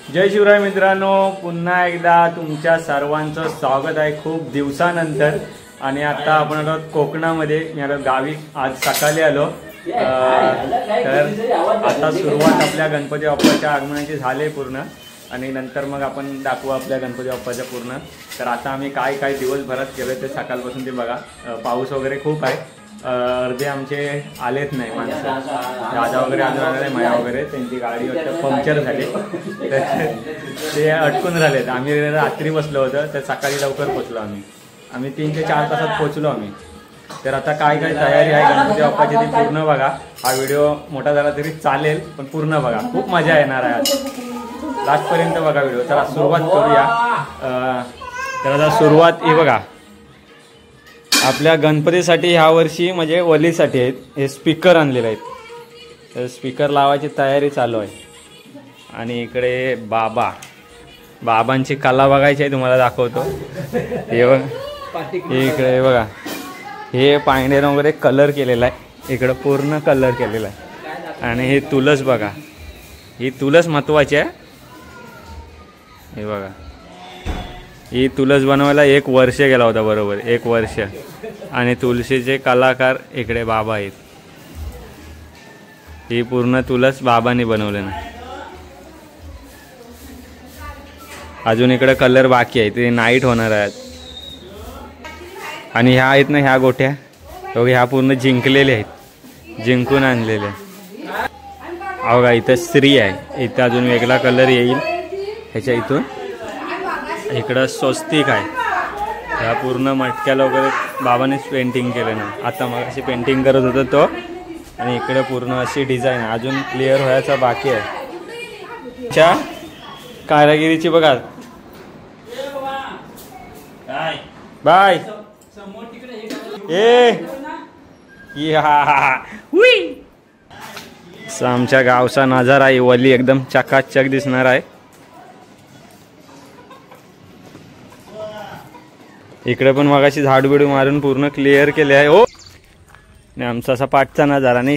जय शिवराय मित्रांनो, पुन्हा एकदा तुमच्या सर्वांचं स्वागत आहे खूप दिवसानंतर। आणि आता आपण आलो कोकणामध्ये। मी आलो गावी, आज सकाळी आलो। तर आता सुरुवात आपल्या गणपती बाप्पाच्या आगमनाची झाले पूर्ण, आणि नंतर मग आपण दाखवू आपल्या गणपती बाप्पाच्या पूर्ण। तर आता आम्ही काय काय दिवसभरात केलं ते सकाळपासून ते बघा। पाऊस वगैरे खूप आहे, अर्धे आमचे आलेच नाही माणसं, दादा वगैरे अजून आले नाही, माया वगैरे त्यांची गाडी वाटतं पंक्चर झाली, ते अटकून राहिलेत। आम्ही रात्री बसलो होतो, तर सकाळी लवकर पोचलो आम्ही 3 ते 4 तासात पोचलो आम्ही। तर आता काय काय तयारी आहे गणपती बाप्पाची ती पूर्ण बघा। हा व्हिडिओ मोठा झाला तरी चालेल, पण पूर्ण बघा, खूप मजा येणार आहे आज, लास्टपर्यंत बघा व्हिडिओ। चला सुरुवात करूया। तर आता सुरुवात ही बघा, आपल्या गणपतीसाठी ह्या वर्षी म्हणजे वलीसाठी आहेत, हे स्पीकर आणलेले आहेत। तर स्पीकर लावायची तयारी चालू आहे। आणि इकडे बाबांची कला बघायची आहे, तुम्हाला दाखवतो। हे बघा, इकडे बघा, हे पायंडेन वगैरे कलर केलेला आहे, इकडं पूर्ण कलर केलेला आहे। आणि हे तुळस बघा, ही तुळस महत्वाची आहे। हे बघा, ही तुळस बनवायला 1 वर्ष गेला होता, बरोबर 1 वर्ष। आणि तुळशीचे कलाकार इकडे बाबा आहेत। ही पूर्ण तुळस बाबांनी बनवले ना, अजून इकडे कलर बाकी आहे, ते नाईट होणार आहेत। आणि ह्या आहेत ना, ह्या गोट्या ह्या पूर्ण जिंकलेल्या आहेत, जिंकून आणलेल्या। अवघा इथं स्त्री आहे, इथं अजून वेगळा कलर येईल ह्याच्या इथून। इकडं स्वस्तिक आहे, ह्या पूर्ण मटक्याला वगैरे बाबानेच पेंटिंग केलं ना, आता मग अशी पेंटिंग करत होता तो। आणि इकडे पूर्ण अशी डिझाईन आहे, अजून क्लिअर व्हायचा बाकी आहे। च्या कारागिरीची बघा, बाय आमच्या गावचा नजारा आहे, वली एकदम चकाचक दिसणार आहे। इकडे पण मगाशी झाडबिडू मारून पूर्ण क्लिअर केले आहे। हो, आणि आमचा असा पाठचा नजारा। आणि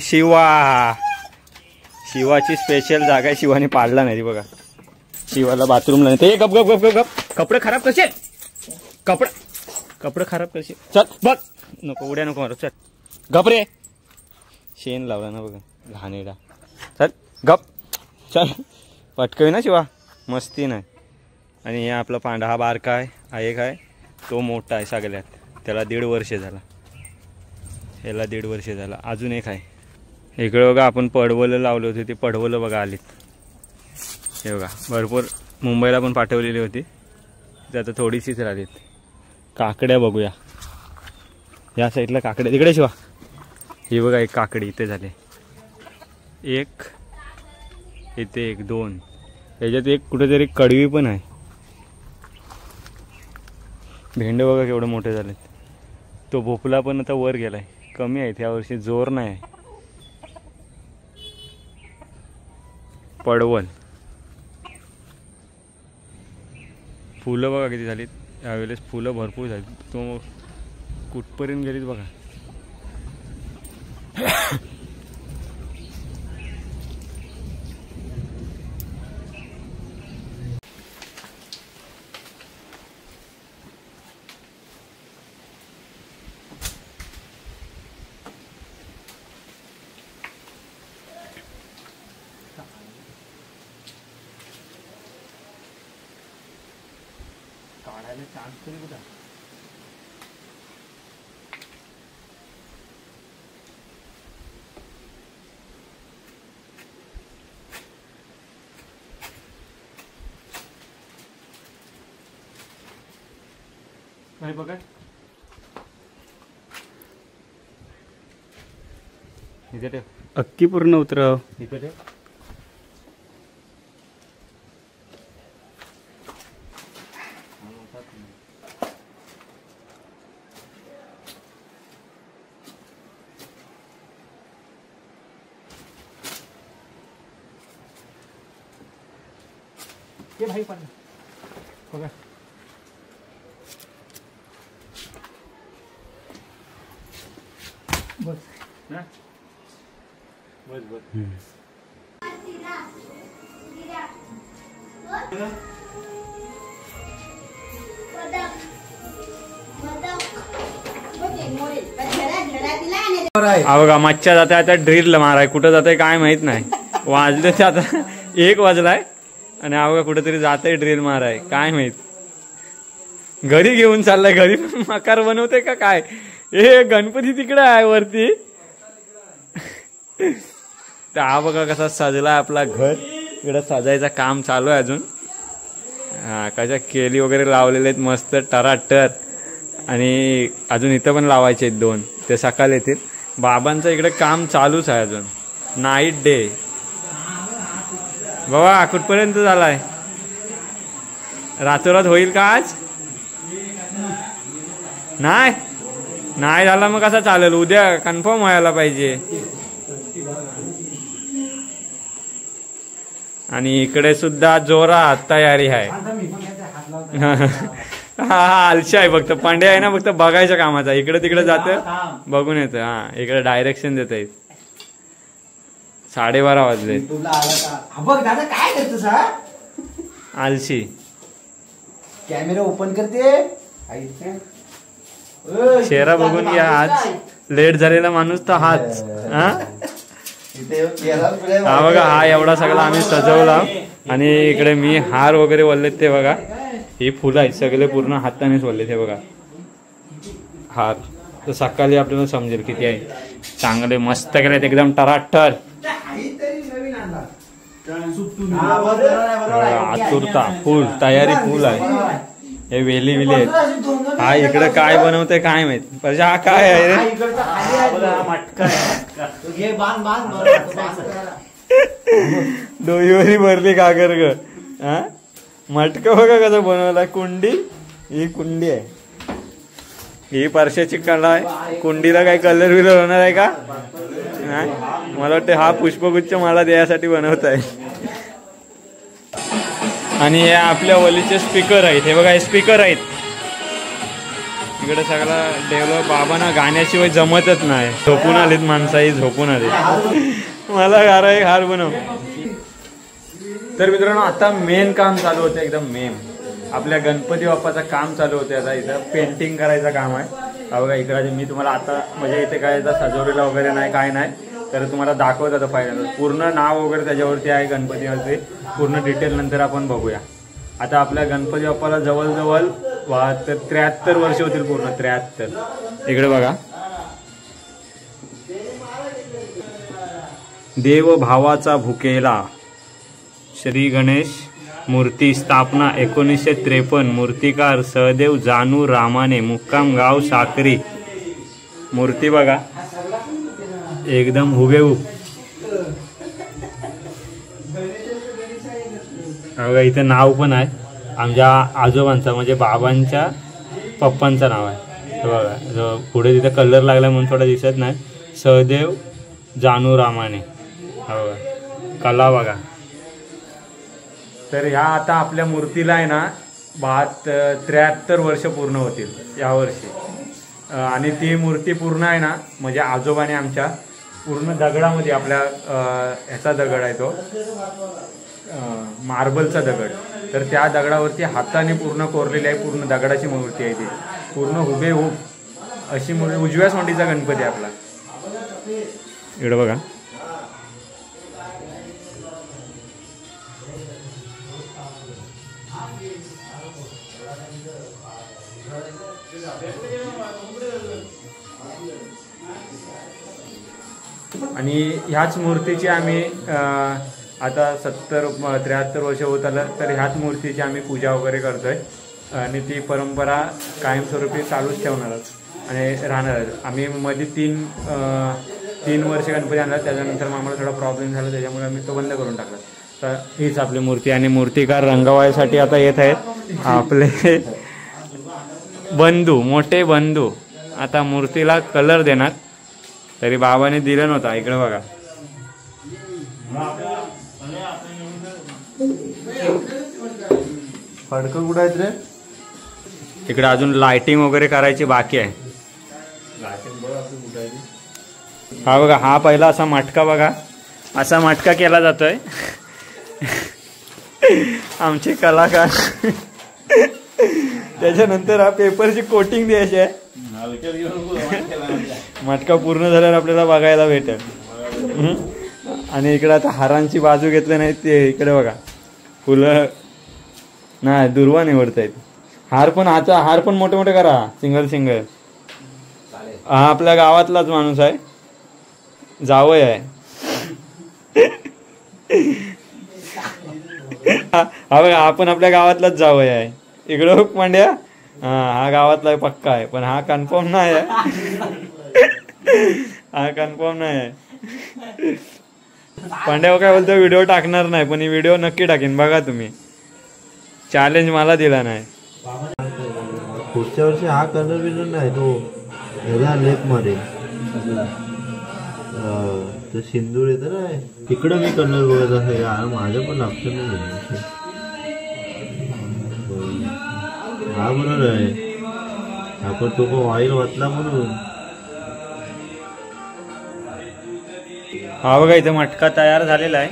शिवाची स्पेशल जागा आहे, शिवाने पाडला नाही बघा, शिवाला बाथरूमला नाही। गप गप गप गप गप, कपडे खराब करशील, कपडे खराब करशील, चल बघ, नको उड्या नको मारू, चल गप रे, शेण लावला ना बघा घाणेडा, चल गप, चल पटकवी ना शिवा, मस्ती नाही। आणि हे आपला पांडा, हा बारका आहे, हा एक आहे, तो मोठा आहे सगळ्यात, त्याला 1.5 वर्ष झाला, ह्याला 1.5 वर्ष झाला। अजून एक आहे इकडे बघा, आपण पडवलं लावले होते, ते पडवलं बघा आलीत, हे बघा, भरपूर मुंबईला पण पाठवलेली होती, ते आता थोडीशीच राहिलीत। काकड्या बघूया, या साईडला काकड्या, तिकडे शिवा, ही बघा एक काकडी इथे झाले, एक इथे, 1 2, ह्याच्यात एक कुठेतरी कडवी पण आहे। भेंडे बघा केवढे मोठे झालेत, तो भोपळा पण आता वर गेलाय, कमी आहे यावर्षी, जोर नाही आहे। पडवल, फुलं बघा किती झालीत यावेळेस, फुलं भरपूर झाली, तो कुठपर्यंत गेलीत बघा। काढायला चान्स तरी कुठं, नाही बघा, इथे ठेव, अक्की पूर्ण उतरव, इथे ठेव। ये भाई पडला बघा, बस ना, बस बस। हा बघा मच्छा जाते आता ड्रिल माराय, कुठं जाते काय माहित नाही. वाजले ते आता 1 वाजलाय आणि हा बघा कुठेतरी जाते ड्रिल माराय, काय माहित. घरी घेऊन चाललाय, घरी मकार बनवते का काय. हे गणपती तिकडे आहे वरती. तर हा बघा कसा सजलाय आपला घर. इकडं सजायचं काम चालू आहे अजून. हा कशा केली वगैरे लावलेले आहेत मस्त टराटर. आणि अजून इथं पण लावायचे आहेत 2, ते सकाळ येतील. बाबांचं इकडे काम चालूच आहे अजून, नाईट डे. बाबा कुठपर्यंत झालाय, रातोरात होईल का आज. नाही झाला मग कसा चालेल, उद्या कन्फर्म व्हायला पाहिजे. आणि इकडे सुद्धा जोरात तयारी आहे. हा आलशा आहे फक्त, पांड्या आहे ना फक्त बघायच्या कामाचा. इकडे तिकडे जातं बघून येतं. हा इकडे डायरेक्शन देत आहेत. 12:30 वाजले. आलशी कॅमेरा ओपन करते. चेहरा बघून घ्या. आज लेट झालेला माणूस तर हाच. हा बघा हा एवढा सगळा आम्ही सजवला. आणि इकडे मी हार वगैरे वळलेत ते बघा. ही फुलं आहेत सगळे पूर्ण हातानेच वळलेत. हे बघा हार. तर सकाळी आपल्याला समजेल किती आहे. चांगले मस्त केलेत एकदम टराटर. आतुरता फुल, तयारी फुल आहे. हे वेली विली आहेत. हा इकडे काय बनवते काय माहित. म्हणजे हा काय आहे रे, डोईवरी भरली कागर ग. हा मटका बघा कसं बनवलाय. कुंडी, ही कुंडी आहे. ही परशाची कला आहे. कुंडीला काय कलर विलर होणार आहे का नाही. मला वाटतं हा पुष्पगुच्छ मला द्यायसाठी बनवत आहे. आणि हे आपल्या वलीचे स्पीकर आहेत. हे बघा हे स्पीकर आहेत. इकडे सगळा डेव्हलप. बाबांना गाण्याशिवाय जमतच नाही. झोपून आलीत माणसाही, झोपून आली. मला हार बनव. तर मित्रांनो आता मेन काम चालू होतं एकदम मेन. आपल्या गणपती बाप्पाचं काम चालू होते. आता इथं पेंटिंग करायचं काम आहे. बघा इकडे मी तुम्हाला आता म्हणजे इथे काय सजवलेला वगैरे नाही काय नाही, तर तुम्हाला दाखवत आता पहिल्यांदा. पूर्ण नाव वगैरे त्याच्यावरती आहे गणपतीवरती. पूर्ण डिटेल नंतर आपण बघूया. आता आपल्या गणपती बाप्पाला जवळजवळ 73 वर्ष होतील पूर्ण. 73. इकडे बघा देव भावाचा भुकेला श्री गणेश मूर्ती स्थापना 1953. मूर्तिकार सहदेव जानू रामाने. मुक्काम गाव साक्री. मूर्ती बघा एकदम हुबेहूब. बघा इथं नाव पण आहे आमच्या आजोबांचं, म्हणजे बाबांच्या पप्पांचं नाव आहे. बघा पुढे तिथं कलर लागला म्हणून थोडा दिसत नाही. सहदेव जानू रामाने. बघा कला बघा. तर ह्या आता आपल्या मूर्तीला आहे ना 73 वर्ष पूर्ण होतील यावर्षी. आणि ती मूर्ती पूर्ण आहे ना म्हणजे आजोबाने आमच्या पूर्ण दगडामध्ये, आपल्या ह्याचा दगड आहे तो मार्बलचा दगड. तर त्या दगडावरती हाताने पूर्ण कोरलेली आहे. पूर्ण दगडाची मूर्ती आहे ती. पूर्ण हुबेहूब अशी मूर्ती. उजव्या सोंडीचा गणपती आहे आपला. इकडे बघा आणि ह्याच मूर्तीची आम्ही आता 73 वर्ष होत आलं, तर ह्याच मूर्तीची आम्ही पूजा वगैरे करतोय. आणि ती परंपरा कायमस्वरूपी चालूच ठेवणार आणि राहणार. आम्ही मध्ये 3 वर्ष गणपती आणला, त्याच्यानंतर मग आम्हाला थोडा प्रॉब्लेम झाला, त्याच्यामुळे आम्ही तो बंद करून टाकला. तर हीच आपली मूर्ती. आणि मूर्तिकार रंगवायसाठी आता येत आहेत आपले बंधू, मोठे बंधू. आता मूर्तीला कलर देणार. तरी बाबाने दिलं नव्हता. इकडे बघा फडकं कुठं आहेत रे. इकडे अजून लाइटिंग वगैरे करायची बाकी आहे. हा बघा हा पहिला असा मटका बघा, असा मटका केला जातोय. आमचे कलाकार. त्याच्यानंतर हा पेपरची कोटिंग द्यायची आहे. मटका पूर्ण झाल्यावर आपल्याला बघायला भेटेल. आणि इकडे आता हारांची बाजू घेतली नाही ते इकडे बघा फुलं नाही दुर्वा निवडतायत. हार पण मोठे मोठे करा सिंगल सिंगल. हा आपल्या गावातलाच माणूस आहे जावई आहे. हा बघा आपण आपल्या गावातलाच जावई आहे. इकडं पांड्या हा गावातला पक्का आहे पण हा कन्फर्म नाही आहे. हा कन्फर्म नाही आहे. पांड्या काय बोलतो व्हिडिओ टाकणार नाही पण ही व्हिडिओ नक्की टाकेन बघा तुम्ही. चॅलेंज मला दिला नाही. पुढच्या वर्षी हा कलर बिलर नाही तो ह्याला लेप मध्ये तो सिंदूर येतं ना तिकडं मी कलर बघत आहे यार माझं पण लक्षात नाही. हा बरोबर आहे आपण तो ऑइल वाचला म्हणून. हा बघा इथे मटका तयार झालेला आहे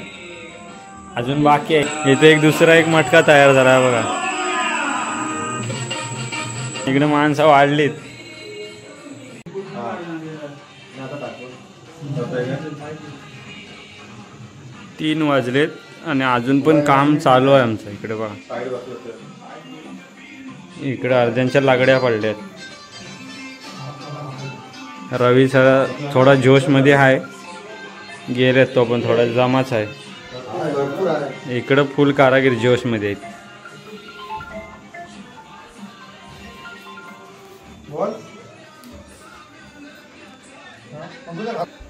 अजून बाकी आहे. इथे एक दुसरा एक मटका तयार झाला आहे बघा. इकडे माणसं वाढलीत. 3 वाजलेत आणि अजून पण काम चालू आहे आमचं. इकडे बघा इकडे अर्ध्यांच्या लागड्या पडल्यात. रवी सर थोडा जोश मध्ये आहे गेलेत तो पण थोडा जमाच आहे. इकडं फुल कारागीर जोश मध्ये आहेत.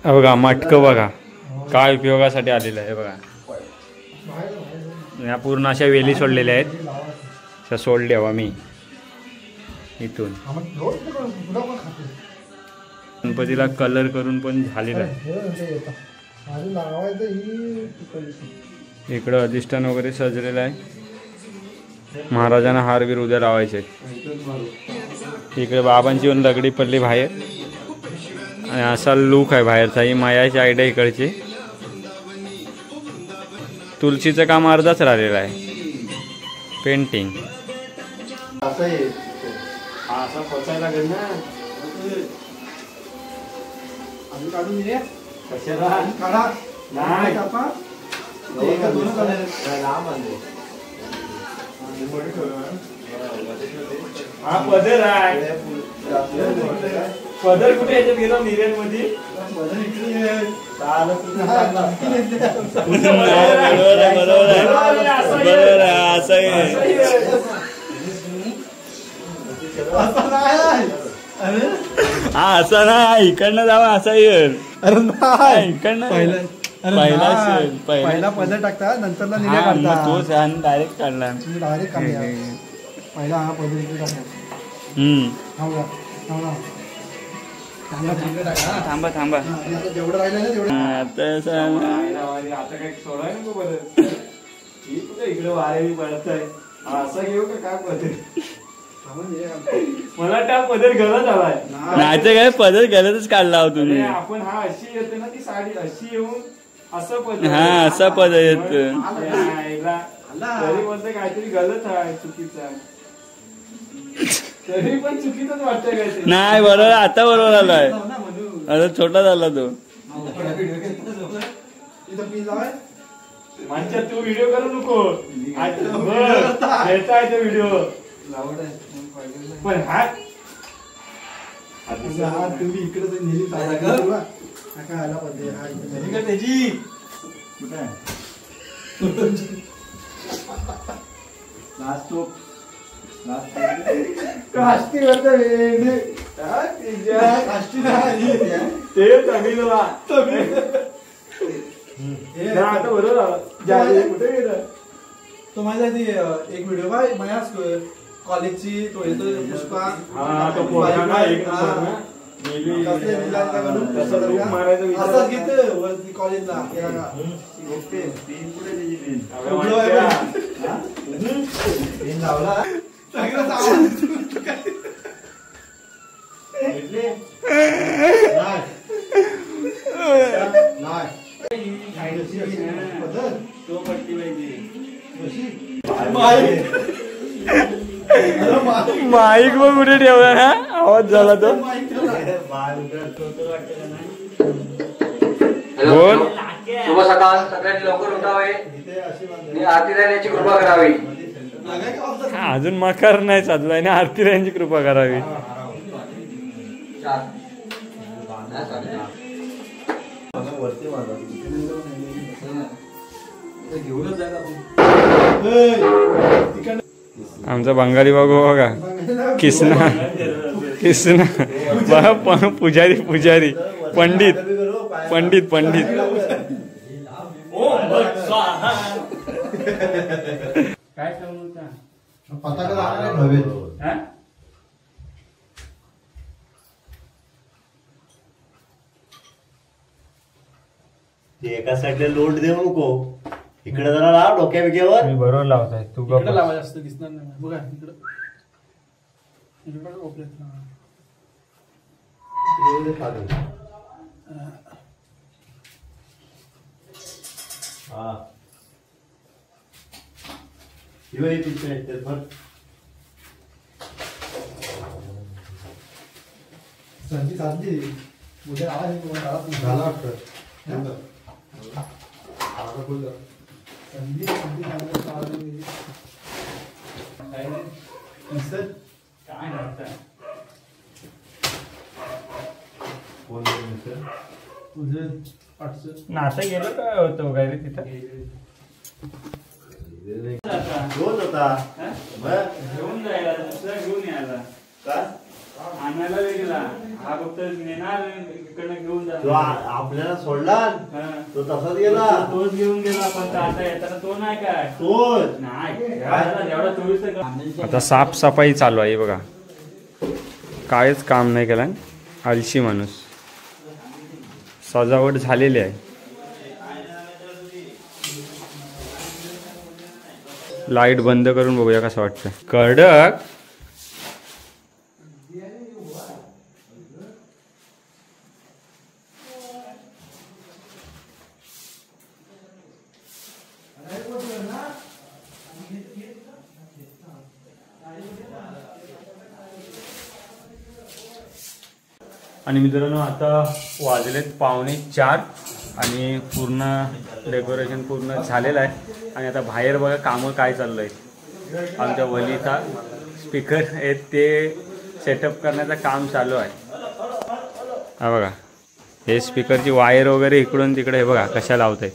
बघा मटकं बघा काय उपयोगासाठी आलेलं आहे बघा. या पूर्ण अशा वेली सोडलेल्या आहेत. त्या सोडल्या हवा मी इथून. गणपतीला कलर करून पण झालेला आहे. इकडं अधिष्ठान वगैरे सजलेलं आहे. महाराजांना हारवीर उद्या लावायचे. इकडे बाबांची पण दगडी पडली बाहेर आणि असा लुक आहे बाहेरचा. ही मायाची आयडिया इकडची. तुलसीचं काम अर्धाच राहिलेलं आहे पेंटिंग. हा पदर आहे. पदर कुठे याच्यात गेला निर्यामध्ये. हा असं नाही इकडनं जावा असा येईल. अरे नाही इकडनं पहिला पदर टाकता नंतर तोच डायरेक्ट काढला. डायरेक्ट पहिला हा पदर इकडे टाकला. थांबा थांबा जेवढं राहिलं ना तेवढं आता काही सोडाय नको बरं. इकडे वारे पडत आहे असं घेऊ का काय पदर. मला त्या पदर गलत हवाय. नाही तर काय पदर गलतच काढला हो तुम्ही. आपण हा अशी येते ना ती साडी अशी येऊन असं पदर. हा असा पदर येत तरी बोलते काहीतरी गलत आहे चुकीचा. तरी पण चुकीचंच वाटतंय काहीतरी. नाही बरोबर आता बरोबर आलाय. आता छोटा झाला तो. म्हणजे तू व्हिडिओ करू नको घ्यायचा आहे तो व्हिडिओ. पण हा तुम्ही इकडे नेली आला त्याची तो माझ्या एक व्हिडिओ बाय माझ्या कॉलेजची तो येतो पुष्पा असंच घेत वरती कॉलेजला लावला तो पट्टी पाहिजे माईक मग कुठे ठेवला ना आवाज झाला तो बोल. शुभ सकाळ. सगळ्यांनी लवकर उठावे आणि आरती देण्याची कृपा करावी. अजून मकार नाही चाललाय ना आरती रायांची कृपा करावी. आमचा बंगाली बाबू बघा किसना किसना बघा पुजारी पुजारी पंडित पंडित पंडित काय एका साईडला लोट देऊ नको. इकडे जरा लाव डोक्या बिक्यावर. मी बरोबर लावताय तू इकडे लावायचं असतं दिसणार नाही बघा इकडं इकडं ओपलेत ना. हा इकडे तिथे पण संधी साधली उद्या आवाज झाला वाटतं. संधी संधी काय नाता गेलं काय होतं काय रे तिथं रोज होता घेऊन जायला दुसरा घेऊन यायला का आणायला वेगळा हा फक्त नेणार इकडनं घेऊन तो जाणार. आपल्याला सोडला तो तसाच गेला. तोच घेऊन गेला पण आता येताना तो नाही काय तोच नाही एवढा 24. आता साफसफाई चालू आहे बघा काहीच काम नाही केलं आलशी माणूस. सजावट झालेली आहे. लाईट बंद करून बघूया कसं वाटतं. कडक आणि मित्रांनो आता वाजलेत 3:45 आणि पूर्ण डेकोरेशन पूर्ण झालेलं आहे. आणि आता बाहेर बघा कामं काय चाललं आहे. आमच्या वलीचा स्पीकर आहेत ते सेटअप करण्याचं काम चालू आहे. हा बघा हे स्पीकरची वायर वगैरे इकडून तिकडे हे बघा कशा लावत आहेत.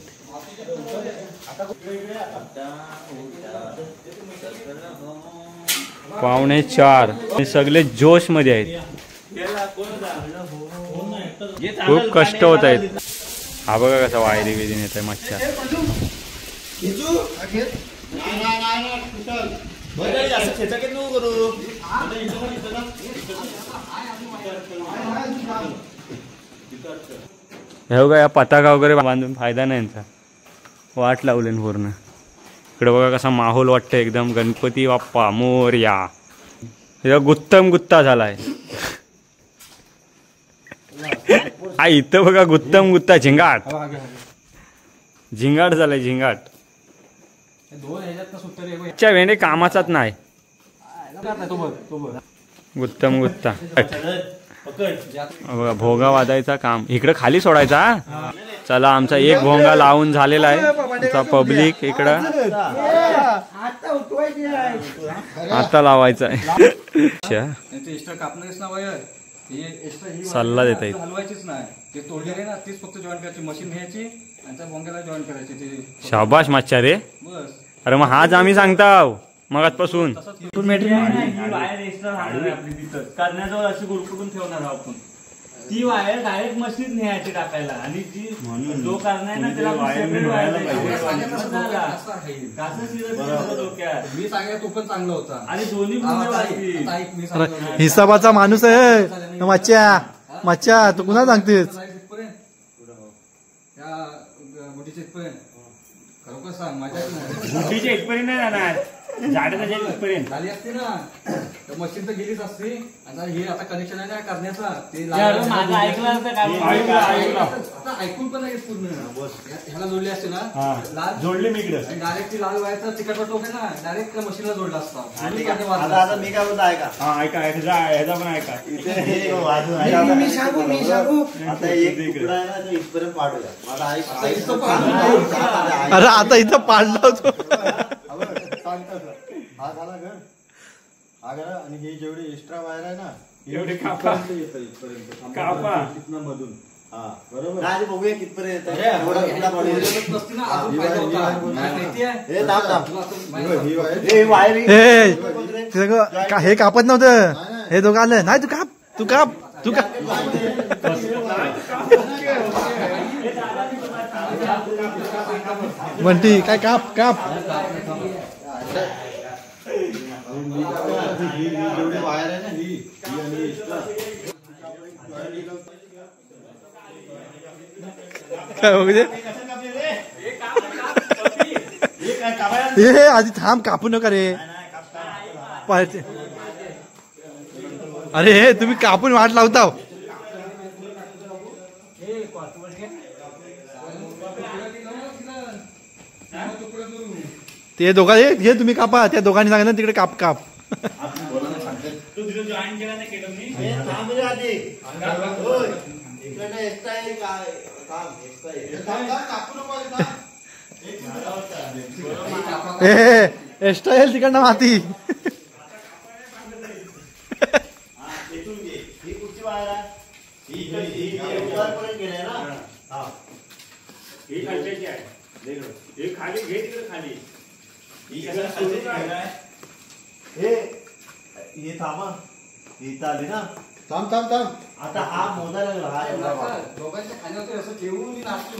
3:45 सगळे जोश मध्ये आहेत. खूप कष्ट होत आहेत. हा बघा कसा वायरी बिरीन येत आहे मच्छर. हे बघा या पताका वगैरे बांधून फायदा नाही यांचा. वाट लावले पूर्ण. इकडे बघा कसा माहोल वाटतं एकदम गणपती बाप्पा मोरया. गुत्तम गुत्ता झालाय. हा इथं बघा गुत्तम गुत्ता झिंगाट झिंगाट झालाय झिंगाट. वेंडे कामाचाच नाही गुत्तम गुत्ता. बघा भोगा वाजायचा काम इकडं खाली सोडायचा. चला आमचा एक भोंगा लावून झालेला आहे. आमचा पब्लिक इकडं आता लावायचा आहे. सल्ला देता येईल. हलवायचीच नाही ते तोडलेले ना तीच फक्त जॉईन करायची मशीन घ्यायची आणि त्या भोंग्याला जॉईन करायची ते शाबाश मच्छा रे. बस. अरे मग हाच आम्ही सांगताव मगाचपासून. करण्याजवळ अशी गुरकुटून ठेवणार आपण. ती वायर डायरेक्ट मशीन न्यायची टाकायला आणि जी जो करणार ना त्याला मी सांगायला तो पण चांगला होता आणि दोन्ही हिसाबाचा माणूस आहे मच्छा. मच्छा तू कुणा सांगतेस. खरोखर सांग माझ्या गुटीच्या इथपर्यंत नाही जाणार. झाडाचा पर्यंत झाली असते ना तर मशीन तर गेलीच असते. आता हे आता कनेक्शन आहे ना करण्याचा ते माझं ऐकलं असतं काय आता ऐकून पण नाही पूर्ण. ह्याला जोडले असते ना लाल जोडले मी इकडे. डायरेक्ट ती लाल व्हायचा तिकट टोक आहे ना डायरेक्ट मशीनला जोडला असता. आता मी काय बोलतो ऐका. हा ऐका ह्याचा पण ऐका. इथे वाजून ऐका. मी सांगू आता एक तुकडा आहे ना तो इथपर्यंत पाडूया. माझा ऐक. अरे आता इथं पाडला होतो. हा झाला घर हा घरा आणि ही जेवढी एक्स्ट्रा वायर आहे ना एवढे कापा कापा मधून. हा बरोबर. नाही बघूया कितपर्यंत येतं. एवढा तुकडा पाडूया. हे वायर हे कापत नव्हतं. हे दोघं आलं नाही. तू काप. बंटी काय काप. जेवढी वायर आहे ना ही आणि एक्स्ट्रा काय बघू हे आधी थांब. कापू नका रे. अरे हे तुम्ही कापून वाट लावता. ते दोघा हे तुम्ही कापा. त्या दोघांनी सांगितलं तिकडे काप. तू तिथं जॉईन केला नाही केलं मी. एक्स्ट्रा येईल तिकडनं माती. ही कुठची वायर आहे. ही उतारपर्यंत गेले ना. ही खालच्याची आहे. हे खाली घे तिकडे खाली. हे थांबा. इथं आली ना. थांब. आता हा मोजायला लागला. हा एवढा वायर. दोघांच्या खाण्यावर असं ठेवून नाचतो.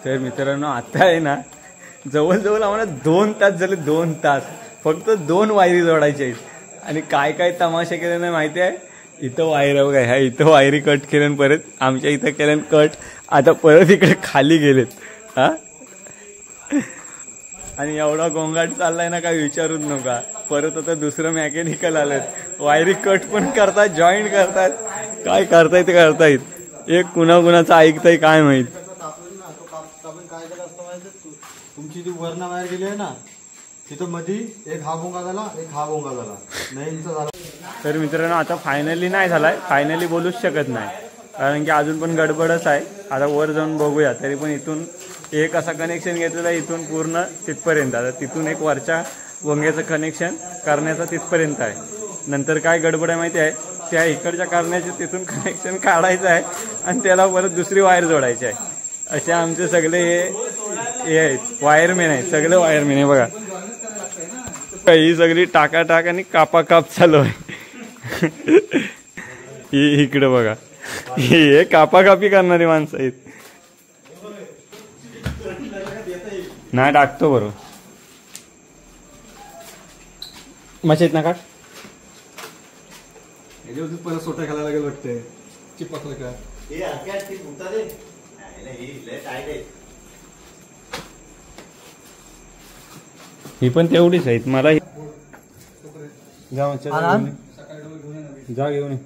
तर मित्रांनो आता आहे ना जवळजवळ आम्हाला 2 तास झाले. 2 तास फक्त 2 वायरी जोडायच्या आहेत. आणि काय तमाशा केला नाही माहिती आहे. इथं वायर बघा. ह्या इथं वायरी कट केल्या परत आमच्या इथं केल्यान कट. आता परत इकडे खाली गेलेत. हा आणि एवढा गोंगाट चाललाय ना काय विचारूच नका. परत आता दुसरं मेकॅनिकल आलेत. वायरी कट पण करतात जॉईंट करतात. काय करतायत. एक कुणाचं ऐकताय काय माहित. काय केलं असतं माहिती. तुमची जी वर्ण वायर गेली आहे ना तिथं मध्ये एक हा भोंगा झाला एक हा भोंगा झाला. नाहींचा झाला. तर मित्रांनो आता फायनली नाही झालाय. फायनली बोलूच शकत नाही कारण की अजून पण गडबडच आहे. आता वर जाऊन बघूया. तरी पण इथून एक असा कनेक्शन घेतलेला आहे इथून पूर्ण तिथपर्यंत. आता तिथून एक वरच्या वंग्याचं कनेक्शन करण्याचं तिथपर्यंत आहे. नंतर काय गडबड आहे माहिती आहे. त्या इकडच्या करण्याचे तिथून कनेक्शन काढायचं आहे आणि त्याला परत दुसरी वायर जोडायची आहे. असे आमचे सगळे हे आहेत वायरमॅन आहेत. सगळे वायरमॅन आहे बघा. ही सगळी टाक आणि काप चालू आहे. ही इकडे बघा. हे कापाकापी करणारी माणसं आहेत. नाही टाकतो बरोबर. मशीत ना काट. परत सोटा घालायला लागेल वाटतंय. चिपकलं का. हे हलक्यात ती फुटतात रे. ही लय टाईट आहे. ही पण तेवढीच आहेत. मला जा घेऊन ये.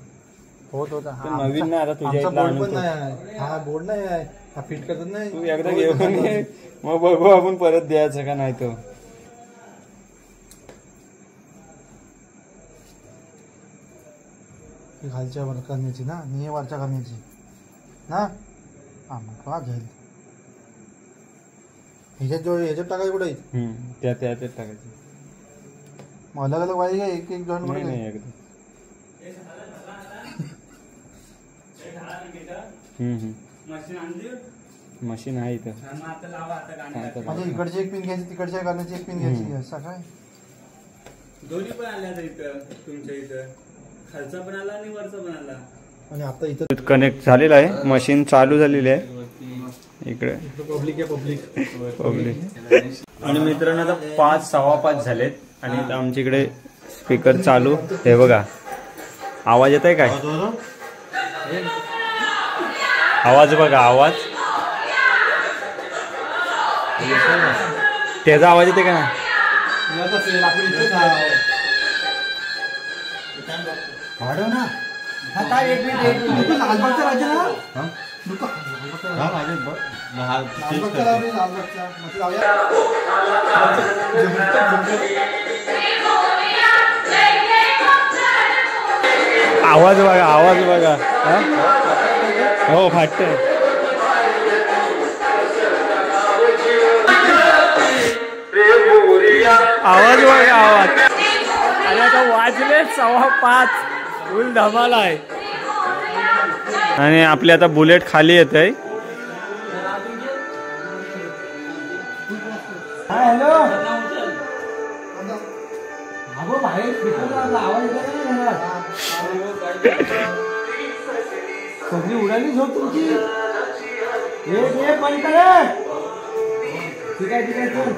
होत होता. नवीन नाही आता तुझ्या इथला बोर्ड पण आणतो. नाही आहे. हा बोर्ड नाही आहे. हा फिट करत नाही. तू एकदा घेऊन ये मग बघू आपण परत द्यायचं का नाही. तो खालच्या वर करण्याची ना आणि वरच्या करण्याची ना. हा मग का घ्यायला ह्याच्यात टाकायचं कुठे. त्या टाकायचं. मग अलग अलग वायर एक जॉईंट कुठे. नाही एकदा मशीन आहे इथं. म्हणजे इकडची एक पिन घ्यायची तिकडच्या करण्याची एक पिन घ्यायची असं काय. दोन्ही पण आल्या तर इथं तुमच्या इथं खालचा पण आला आणि वरचा पण आला. आणि आता इथं कनेक्ट झालेलं आहे. मशीन चालू झालेली आहे इकडे. पब्लिक आहे. पब्लिक आणि मित्रांनो आता 5 सव्वा 5 झालेत आणि आता आमच्या इकडे स्पीकर चालू. हे बघा आवाज येत आहे काय. आवाज बघा, आवाज त्याचा आवाज येते का ना? वाढव ना. हा काय एक मिनिट लालबागचा राजा ना. लालबागचा लावली, लालबागचा. मग लावूया. आवाज बघा, आवाज बघा. हा? हो फाटतंय. आवाज बघा, आवाज. आणि आता वाजले 5:15. फुल धमाल आहे. आणि आपली आता बुलेट खाली येत आहे. हॅलो. बाहेर आवाज सगळी उडाली झोप तुमची. पण करे. ठीक आहे, ठीक आहे, चल.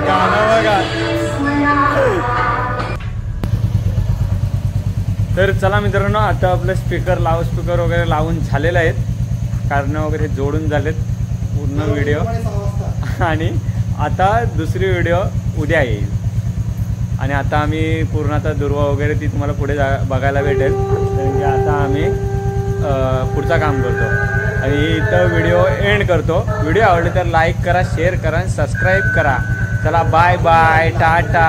गाणं बघा. तर चला मित्रांनो, आता आपले स्पीकर लाऊडस्पीकर वगैरे लावून झालेले आहेत. कारण वगैरे जोडून झालेत पूर्ण व्हिडिओ. आणि आता दुसरी व्हिडिओ उद्या येईल. आणि आता आम्ही पूर्ण आता दुर्वा वगैरे ती तुम्हाला पुढे बघायला भेटेल. कारण की आता आम्ही पुढचं काम करतो. आणि इथं व्हिडिओ एंड करतो. व्हिडिओ आवडले तर लाईक करा, शेअर करा आणि सबस्क्राईब करा. चला बाय बाय, टाटा.